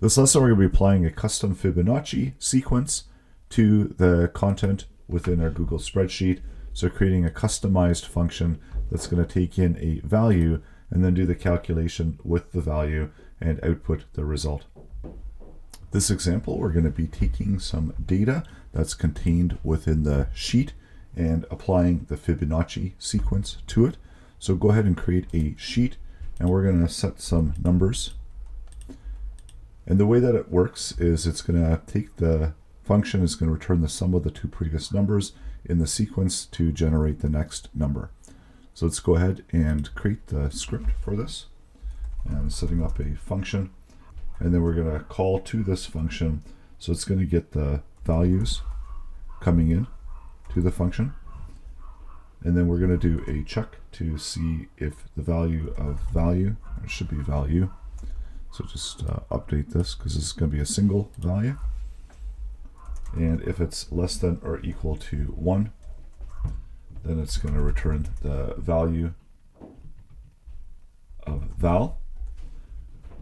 This lesson we're going to be applying a custom Fibonacci sequence to the content within our Google spreadsheet. So creating a customized function that's going to take in a value and then do the calculation with the value and output the result. This example, we're going to be taking some data that's contained within the sheet and applying the Fibonacci sequence to it. So go ahead and create a sheet, and we're going to set some numbers. And the way that it works is it's going to take the function is going to return the sum of the two previous numbers in the sequence to generate the next number. So let's go ahead and create the script for this, and setting up a function, and then we're going to call to this function. So it's going to get the values coming in to the function, and then we're going to do a check to see if the value of value, it should be value, so just update this because this is going to be a single value, and if it's less than or equal to 1, then it's going to return the value of val.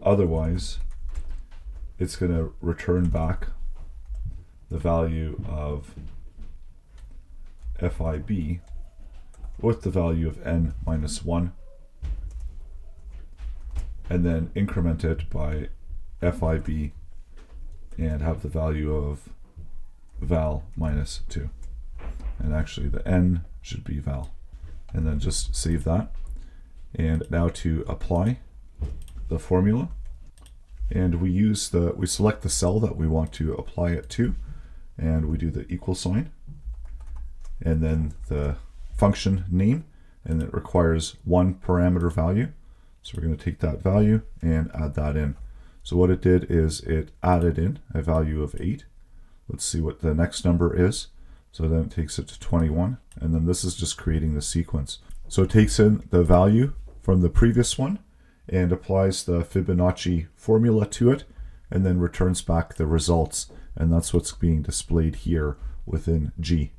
Otherwise, it's going to return back the value of FIB with the value of n minus 1, and then increment it by FIB and have the value of val minus 2. And actually the n should be val. And then just save that. And now to apply the formula. And we select the cell that we want to apply it to, and we do the equal sign, and then the function name, and it requires one parameter value. So we're going to take that value and add that in. So what it did is it added in a value of 8. Let's see what the next number is. So then it takes it to 21, and then this is just creating the sequence. So it takes in the value from the previous one and applies the Fibonacci formula to it, and then returns back the results, and that's what's being displayed here within G.